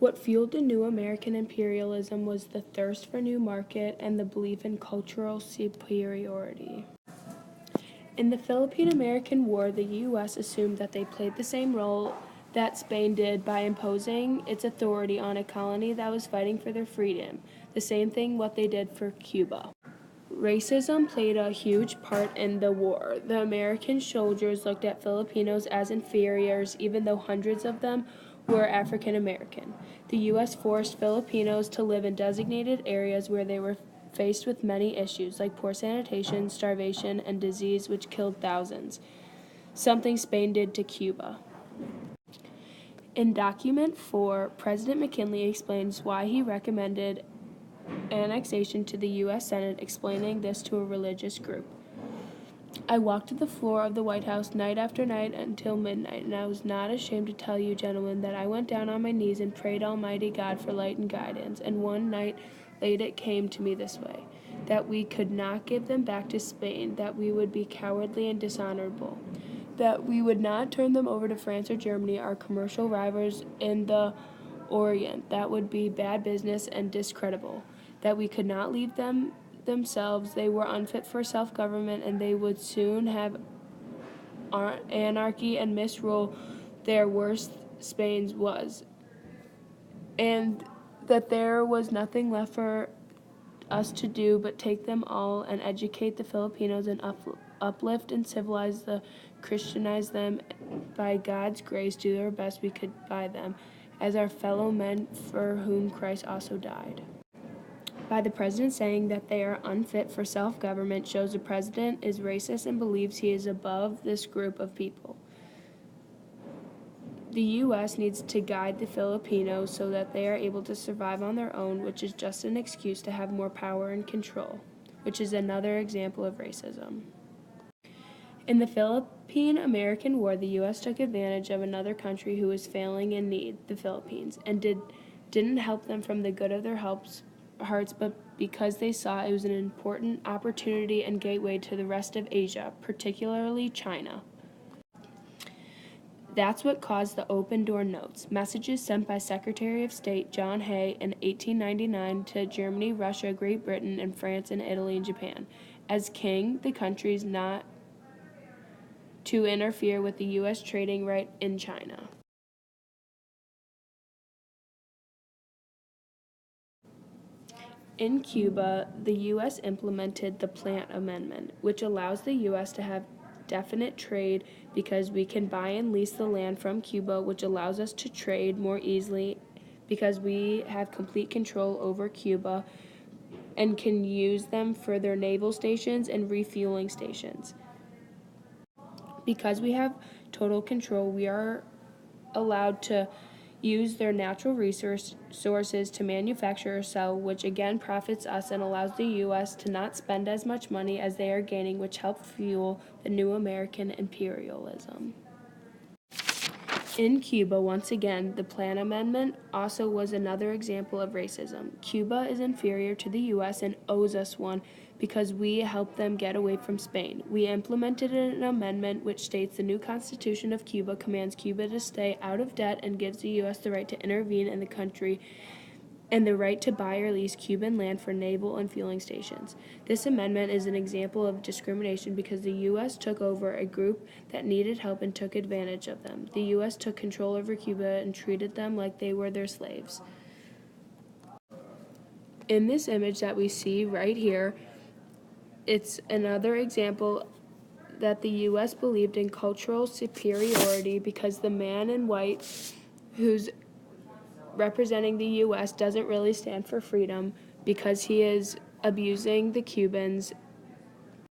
What fueled the new American imperialism was the thirst for new market and the belief in cultural superiority. In the Philippine-American War, the U.S. assumed that they played the same role that Spain did by imposing its authority on a colony that was fighting for their freedom, the same thing what they did for Cuba. Racism played a huge part in the war. The American soldiers looked at Filipinos as inferiors, even though hundreds of them were African American. The U.S. forced Filipinos to live in designated areas where they were faced with many issues like poor sanitation, starvation, and disease, which killed thousands, something Spain did to Cuba. In Document 4, President McKinley explains why he recommended annexation to the U.S. Senate, explaining this to a religious group. I walked to the floor of the White House night after night until midnight, and I was not ashamed to tell you, gentlemen, that I went down on my knees and prayed Almighty God for light and guidance. And one night late it came to me this way, that we could not give them back to Spain, that we would be cowardly and dishonorable, that we would not turn them over to France or Germany, our commercial rivals in the Orient. That would be bad business and discreditable, that we could not leave them themselves. They were unfit for self-government, and they would soon have anarchy and misrule their worst Spain's was, and that there was nothing left for us to do but take them all and educate the Filipinos and uplift and civilize the Christianize them. By God's grace, do our best we could by them, as our fellow men for whom Christ also died. By the president saying that they are unfit for self-government shows the president is racist and believes he is above this group of people. The U.S. needs to guide the Filipinos so that they are able to survive on their own, which is just an excuse to have more power and control, which is another example of racism. In the Philippine-American War, the U.S. took advantage of another country who was failing in need, the Philippines, and didn't help them from the good of their hearts, but because they saw it was an important opportunity and gateway to the rest of Asia, particularly China. That's what caused the open door notes, messages sent by Secretary of State John Hay in 1899 to Germany, Russia, Great Britain, and France, and Italy and Japan. As king, the countries not to interfere with the U.S. trading right in China. In Cuba, the U.S. implemented the Plant Amendment, which allows the U.S. to have definite trade because we can buy and lease the land from Cuba, which allows us to trade more easily because we have complete control over Cuba and can use them for their naval stations and refueling stations. Because we have total control, we are allowed to use their natural resources to manufacture or sell, which again profits us and allows the U.S. to not spend as much money as they are gaining, which help fuel the new American imperialism. In Cuba, once again, the Plan Amendment also was another example of racism. Cuba is inferior to the U.S. and owes us one because we helped them get away from Spain. We implemented an amendment which states the new Constitution of Cuba commands Cuba to stay out of debt and gives the U.S. the right to intervene in the country and the right to buy or lease Cuban land for naval and fueling stations. This amendment is an example of discrimination because the U.S. took over a group that needed help and took advantage of them. The U.S. took control over Cuba and treated them like they were their slaves. In this image that we see right here, it's another example that the U.S. believed in cultural superiority because the man in white who's representing the U.S. doesn't really stand for freedom because he is abusing the Cubans